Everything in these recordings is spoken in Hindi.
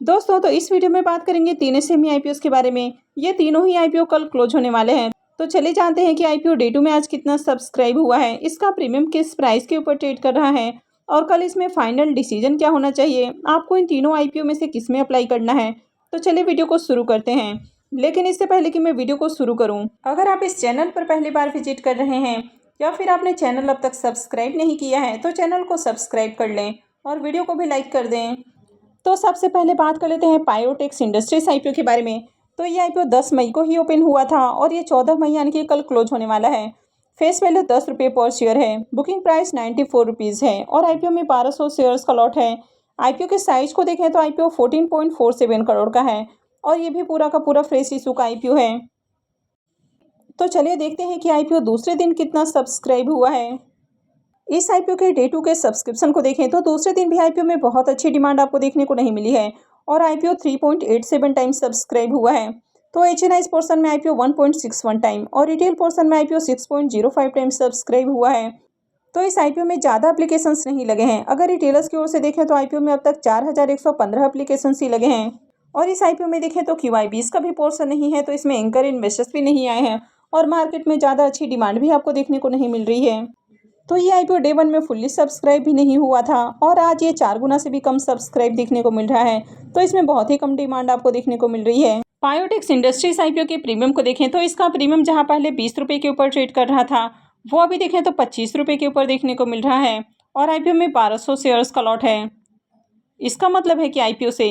दोस्तों, तो इस वीडियो में बात करेंगे तीन सेमी आईपीओ के बारे में। ये तीनों ही आईपीओ कल क्लोज होने वाले हैं। तो चलिए जानते हैं कि आईपीओ डे 2 में आज कितना सब्सक्राइब हुआ है, इसका प्रीमियम किस प्राइस के ऊपर ट्रेड कर रहा है और कल इसमें फाइनल डिसीजन क्या होना चाहिए। आपको इन तीनों आईपीओ में से किस में अप्लाई करना है। तो चलिए वीडियो को शुरू करते हैं। लेकिन इससे पहले कि मैं वीडियो को शुरू करूँ, अगर आप इस चैनल पर पहली बार विजिट कर रहे हैं या फिर आपने चैनल अब तक सब्सक्राइब नहीं किया है तो चैनल को सब्सक्राइब कर लें और वीडियो को भी लाइक कर दें। तो सबसे पहले बात कर लेते हैं पायोटेक्स इंडस्ट्रीज आईपीओ के बारे में। तो ये आईपीओ 10 मई को ही ओपन हुआ था और ये 14 मई यानी कि कल क्लोज होने वाला है। फेस वैल्यू 10 रुपये पर शेयर है। बुकिंग प्राइस 94 रुपीज़ है और आईपीओ में 1200 शेयर्स का लॉट है। आईपीओ के साइज को देखें तो आईपीओ 14.47 करोड़ का है और ये भी पूरा का पूरा फ्रेश इशू का आईपीओ है। तो चलिए देखते हैं कि आईपीओ दूसरे दिन कितना सब्सक्राइब हुआ है। इस आईपीओ के डे 2 के सब्सक्रिप्शन को देखें तो दूसरे दिन भी आईपीओ में बहुत अच्छी डिमांड आपको देखने को नहीं मिली है और आईपीओ 3.87 टाइम सब्सक्राइब हुआ है। तो एचएनआई पोर्शन में आईपीओ 1.61 टाइम और रिटेल पोर्शन में आईपीओ 6.05 टाइम सब्सक्राइब हुआ है। तो इस आईपीओ में ज़्यादा एप्लीकेशंस नहीं लगे हैं। अगर रिटेलर्स की ओर से देखें तो आईपीओ में अब तक 4115 एप्लीकेशंस ही लगे हैं और इस आईपीओ में देखें तो QIBs का भी पोर्शन नहीं है, तो इसमें एंकर इन्वेस्टर्स भी नहीं आए हैं और मार्केट में ज़्यादा अच्छी डिमांड भी आपको देखने को नहीं मिल रही है। तो ये आईपीओ डे 1 में फुल्ली सब्सक्राइब भी नहीं हुआ था और आज ये 4 गुना से भी कम सब्सक्राइब देखने को मिल रहा है। तो इसमें बहुत ही कम डिमांड आपको देखने को मिल रही है। बायोटेक्स इंडस्ट्रीज आईपीओ के प्रीमियम को देखें तो इसका प्रीमियम जहां पहले 20 रुपये के ऊपर ट्रेड कर रहा था वो अभी देखें तो 25 रुपये के ऊपर देखने को मिल रहा है और आईपीओ में 1200 शेयर्स का लॉट है। इसका मतलब है कि आईपीओ से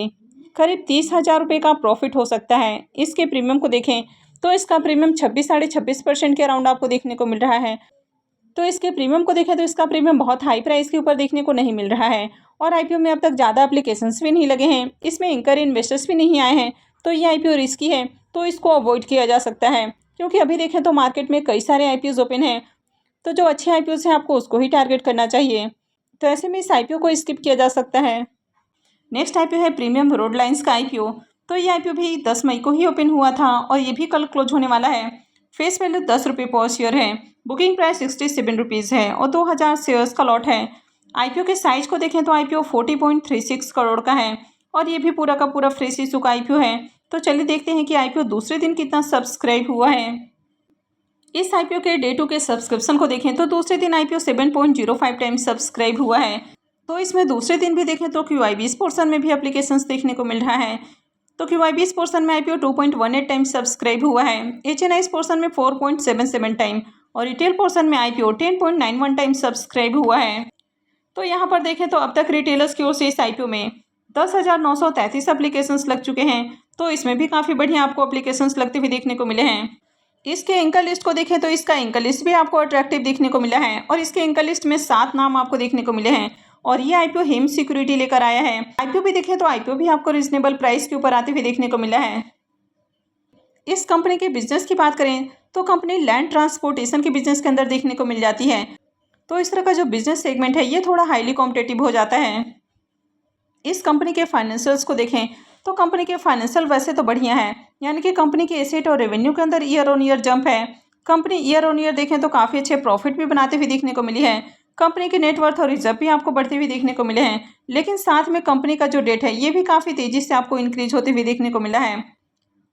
करीब 30,000 रुपये का प्रॉफिट हो सकता है। इसके प्रीमियम को देखें तो इसका प्रीमियम 26-26% के अराउंड आपको देखने को मिल रहा है। तो इसके प्रीमियम को देखें तो इसका प्रीमियम बहुत हाई प्राइस के ऊपर देखने को नहीं मिल रहा है और आईपीओ में अब तक ज़्यादा एप्लीकेशंस भी नहीं लगे हैं। इसमें एंकर इन्वेस्टर्स भी नहीं आए हैं, तो ये आईपीओ रिस्की है, तो इसको अवॉइड किया जा सकता है। क्योंकि अभी देखें तो मार्केट में कई सारे आईपीओ ओपन हैं, तो जो अच्छे आईपीओ हैं आपको उसको ही टारगेट करना चाहिए। तो ऐसे में इस आईपीओ को स्किप किया जा सकता है। नेक्स्ट आईपीओ है प्रीमियम रोड लाइन्स का आईपीओ। तो ये आईपीओ भी 10 मई को ही ओपन हुआ था और ये भी कल क्लोज होने वाला है। फेस वैल्यू 10 रुपये पर शेयर है। बुकिंग प्राइस 67 रुपीज़ है और 2000 शेयर्स का लॉट है। आईपीओ के साइज को देखें तो आईपीओ 40.36 करोड़ का है और ये भी पूरा का पूरा फ्रेश इशू का आईपीओ है। तो चलिए देखते हैं कि आईपीओ दूसरे दिन कितना सब्सक्राइब हुआ है। इस आईपीओ के डे 2 के सब्सक्रिप्शन को देखें तो दूसरे दिन आईपीओ 7.05 टाइम सब्सक्राइब हुआ है। तो इसमें दूसरे दिन भी देखें तो QIBs पोर्शन में भी एप्लीकेशंस देखने को मिल रहा है। तो QIBs पोर्शन में आईपीओ 2.18 टाइम सब्सक्राइब हुआ है। HNI पोर्शन में 4.77 टाइम और रिटेल पोर्शन में आईपीओ 10.91 टाइम सब्सक्राइब हुआ है। तो यहाँ पर देखें तो अब तक रिटेलर्स की ओर से इस आईपीओ में 10,933 एप्लीकेशंस लग चुके हैं। तो इसमें भी काफ़ी बढ़िया आपको एप्लीकेशंस लगते हुए देखने को मिले हैं। इसके एंकर लिस्ट को देखें तो इसका एंकर लिस्ट भी आपको अट्रैक्टिव देखने को मिला है और इसके एंकर लिस्ट में 7 नाम आपको देखने को मिले हैं और ये आईपीओ हेम सिक्योरिटी लेकर आया है। आईपीओ भी देखें तो आईपीओ भी आपको रीजनेबल प्राइस के ऊपर आते हुए देखने को मिला है। इस कंपनी के बिजनेस की बात करें तो कंपनी लैंड ट्रांसपोर्टेशन के बिजनेस के अंदर देखने को मिल जाती है। तो इस तरह का जो बिजनेस सेगमेंट है ये थोड़ा हाईली कॉम्पिटेटिव हो जाता है। इस कंपनी के फाइनेंशियल्स को देखें तो कंपनी के फाइनेंशियल वैसे तो बढ़िया है, यानी कि कंपनी के एसेट और रेवेन्यू के अंदर ईयर ऑन ईयर जंप है। कंपनी ईयर ऑन ईयर देखें तो काफ़ी अच्छे प्रॉफिट भी बनाते हुए देखने को मिली है। कंपनी के नेटवर्थ और रिजर्व भी आपको बढ़ते हुए देखने को मिले हैं, लेकिन साथ में कंपनी का जो डेट है ये भी काफ़ी तेज़ी से आपको इंक्रीज होते हुए देखने को मिला है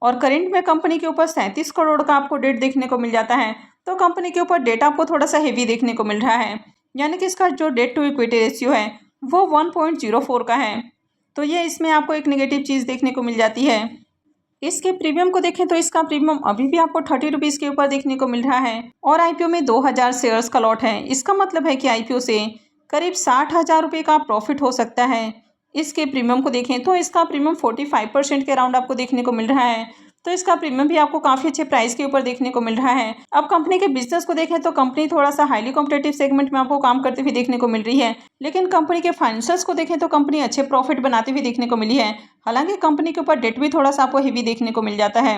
और करेंट में कंपनी के ऊपर 37 करोड़ का आपको डेट देखने को मिल जाता है। तो कंपनी के ऊपर डेट आपको थोड़ा सा हेवी देखने को मिल रहा है, यानी कि इसका जो डेट टू इक्विटी रेशियो है वो 1.04 का है। तो ये इसमें आपको एक नेगेटिव चीज़ देखने को मिल जाती है। इसके प्रीमियम को देखें तो इसका प्रीमियम अभी भी आपको 30 रुपीज़ के ऊपर देखने को मिल रहा है और आईपीओ में 2000 शेयर्स का लॉट है। इसका मतलब है कि आईपीओ से करीब 60,000 रुपये का प्रॉफिट हो सकता है। इसके प्रीमियम को देखें तो इसका प्रीमियम 45% के अराउंड आपको देखने को मिल रहा है। तो इसका प्रीमियम भी आपको काफ़ी अच्छे प्राइस के ऊपर देखने को मिल रहा है। अब कंपनी के बिजनेस को देखें तो कंपनी थोड़ा सा हाईली कॉम्पिटेटिव सेगमेंट में आपको काम करते हुए देखने को मिल रही है, लेकिन कंपनी के फाइनेंशियल्स को देखें तो कंपनी अच्छे प्रॉफिट बनाते हुए देखने को मिली है। हालांकि कंपनी के ऊपर डेट भी थोड़ा सा आपको हेवी देखने को मिल जाता है,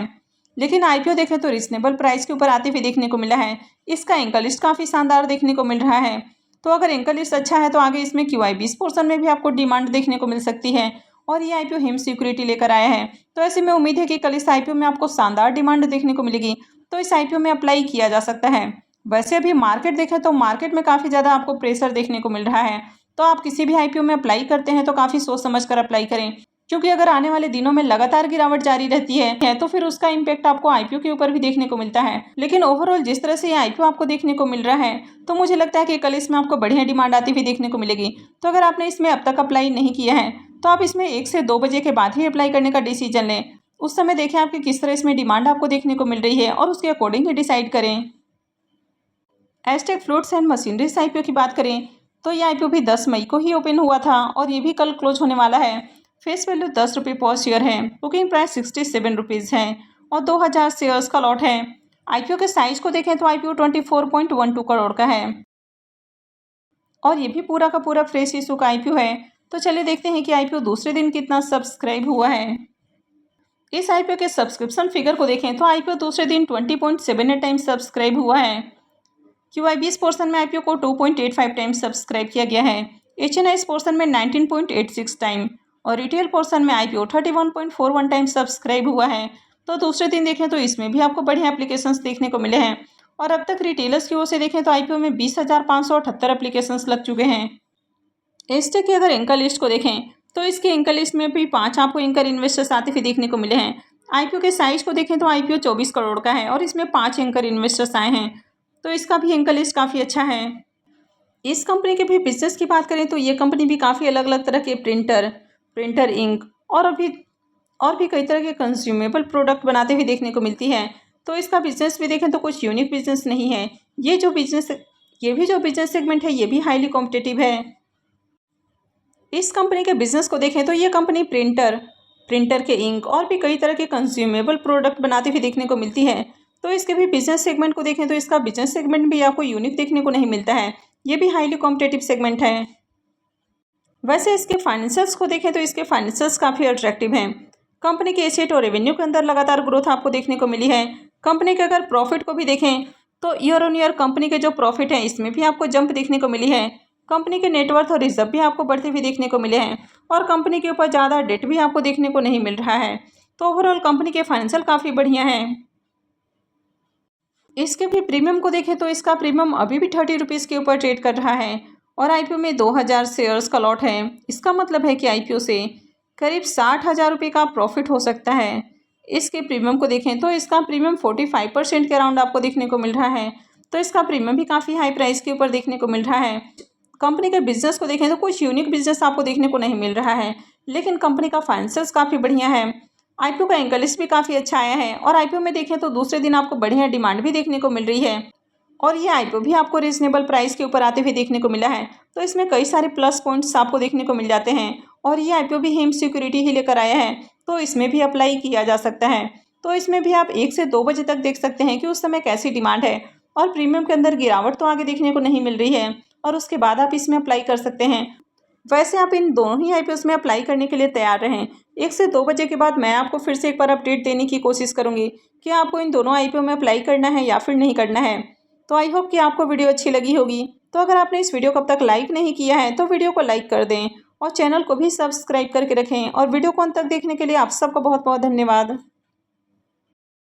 लेकिन आईपीओ देखें तो रिजनेबल प्राइस के ऊपर आते हुए देखने को मिला है। इसका एंकर लिस्ट काफ़ी शानदार देखने को मिल रहा है। तो अगर एंकर लिस्ट अच्छा है तो आगे इसमें QIBs पोर्शन में भी आपको डिमांड देखने को मिल सकती है और ये आईपीओ हेम सिक्योरिटी लेकर आया है। तो ऐसे में उम्मीद है कि कल इस आईपीओ में आपको शानदार डिमांड देखने को मिलेगी, तो इस आईपीओ में अप्लाई किया जा सकता है। वैसे अभी मार्केट देखें तो मार्केट में काफ़ी ज़्यादा आपको प्रेशर देखने को मिल रहा है, तो आप किसी भी आईपीओ में अप्लाई करते हैं तो काफ़ी सोच समझ कर अप्लाई करें। क्योंकि अगर आने वाले दिनों में लगातार गिरावट जारी रहती है तो फिर उसका इम्पैक्ट आपको आईपीओ के ऊपर भी देखने को मिलता है। लेकिन ओवरऑल जिस तरह से ये आईपीओ आपको देखने को मिल रहा है तो मुझे लगता है कि कल इसमें आपको बढ़िया डिमांड आती हुई देखने को मिलेगी। तो अगर आपने इसमें अब तक अप्लाई नहीं किया है तो आप इसमें 1 से 2 बजे के बाद ही अप्लाई करने का डिसीजन लें। उस समय देखें आपकी किस तरह इसमें डिमांड आपको देखने को मिल रही है और उसके अकॉर्डिंग ही डिसाइड करें। Asterisk fruits and machineries IPO की बात करें तो ये आईपीओ भी 10 मई को ही ओपन हुआ था और ये भी कल क्लोज होने वाला है। फेस वैल्यू 10 रुपये पर शेयर है, बुकिंग प्राइस 67 रुपीज़ है और 2000 शेयर्स का लॉट है। आईपीओ के साइज को देखें तो आईपीओ 24.12 करोड़ का है और ये भी पूरा का पूरा फ्रेश इशू का आईपीओ है। तो चलिए देखते हैं कि आईपीओ दूसरे दिन कितना सब्सक्राइब हुआ है। इस आईपीओ के सब्सक्रिप्शन फिगर को देखें तो आईपीओ दूसरे दिन 20.78 टाइम्स सब्सक्राइब हुआ है। QIBS पोर्शन में आईपीओ को 2.85 टाइम्स सब्सक्राइब किया गया है। HNIs पोर्शन में 19.86 टाइम और रिटेल पोर्शन में आईपीओ 31.41 टाइम्स सब्सक्राइब हुआ है। तो दूसरे दिन देखें तो इसमें भी आपको बढ़िया एप्लीकेशंस देखने को मिले हैं और अब तक रिटेलर्स की ओर से देखें तो आईपीओ में 20,578 एप्लीकेशंस लग चुके हैं। एस्टेक की अगर एंकर लिस्ट को देखें तो इसके एंकर लिस्ट में भी 5 आपको एंकर इन्वेस्टर्स आते हुए देखने को मिले हैं। आईपीओ के साइज को देखें तो आईपीओ 24 करोड़ का है और इसमें 5 एंकर इन्वेस्टर्स आए हैं। तो इसका भी एंकर लिस्ट काफ़ी अच्छा है। इस कंपनी के भी बिजनेस की बात करें तो ये कंपनी भी काफ़ी अलग अलग तरह के प्रिंटर इंक और भी कई तरह के कंज्यूमेबल प्रोडक्ट बनाते हुए देखने को मिलती है। तो इसका बिजनेस भी देखें तो कुछ यूनिक बिजनेस नहीं है। ये भी जो बिजनेस सेगमेंट है ये भी हाईली कॉम्पिटिटिव है। इस कंपनी के बिजनेस को देखें तो ये कंपनी प्रिंटर के इंक और भी कई तरह के कंज्यूमेबल प्रोडक्ट बनाते हुए देखने को मिलती है। तो इसके भी बिजनेस सेगमेंट को देखें तो इसका बिजनेस सेगमेंट भी आपको यूनिक देखने को नहीं मिलता है। ये भी हाईली कॉम्पिटिटिव सेगमेंट है। वैसे इसके फाइनेंशियल्स को देखें तो इसके फाइनेंशियल्स काफ़ी अट्रैक्टिव हैं। कंपनी के एसेट और रेवेन्यू के अंदर लगातार ग्रोथ आपको देखने को मिली है। कंपनी के अगर प्रॉफिट को भी देखें तो ईयर ऑन ईयर कंपनी के जो प्रॉफिट है इसमें भी आपको जंप देखने को मिली है। कंपनी के नेटवर्थ और रिजर्व भी आपको बढ़ते हुए देखने को मिले हैं और कंपनी के ऊपर ज़्यादा डेट भी आपको देखने को नहीं मिल रहा है। तो ओवरऑल कंपनी के फाइनेंशियल काफ़ी बढ़िया है। इसके भी प्रीमियम को देखें तो इसका प्रीमियम अभी भी 30 रुपीज़ के ऊपर ट्रेड कर रहा है और आईपीओ में 2000 शेयर्स का लॉट है। इसका मतलब है कि आईपीओ से करीब 60,000 रुपये का प्रॉफिट हो सकता है। इसके प्रीमियम को देखें तो इसका प्रीमियम 45% के अराउंड आपको देखने को मिल रहा है। तो इसका प्रीमियम भी काफ़ी हाई प्राइस के ऊपर देखने को मिल रहा है। कंपनी के बिजनेस को देखें तो कुछ यूनिक बिजनेस आपको देखने को नहीं मिल रहा है, लेकिन कंपनी का फाइनेंशियल्स काफ़ी बढ़िया है। आईपीओ का एंकर लिस्ट भी काफ़ी अच्छा आया है और आईपीओ में देखें तो दूसरे दिन आपको बढ़िया डिमांड भी देखने को मिल रही है और ये आईपीओ भी आपको रीजनेबल प्राइस के ऊपर आते हुए देखने को मिला है। तो इसमें कई सारे प्लस पॉइंट्स आपको देखने को मिल जाते हैं और ये आईपीओ भी हेम सिक्योरिटी ही लेकर आया है, तो इसमें भी अप्लाई किया जा सकता है। तो इसमें भी आप 1 से 2 बजे तक देख सकते हैं कि उस समय कैसी डिमांड है और प्रीमियम के अंदर गिरावट तो आगे देखने को नहीं मिल रही है और उसके बाद आप इसमें अप्लाई कर सकते हैं। वैसे आप इन दोनों ही आईपीओ में अप्लाई करने के लिए तैयार रहें। 1 से 2 बजे के बाद मैं आपको फिर से एक बार अपडेट देने की कोशिश करूंगी कि आपको इन दोनों आईपीओ में अप्लाई करना है या फिर नहीं करना है। तो आई होप कि आपको वीडियो अच्छी लगी होगी। तो अगर आपने इस वीडियो को अब तक लाइक नहीं किया है तो वीडियो को लाइक कर दें और चैनल को भी सब्सक्राइब करके रखें और वीडियो को अंत तक देखने के लिए आप सबको बहुत बहुत धन्यवाद।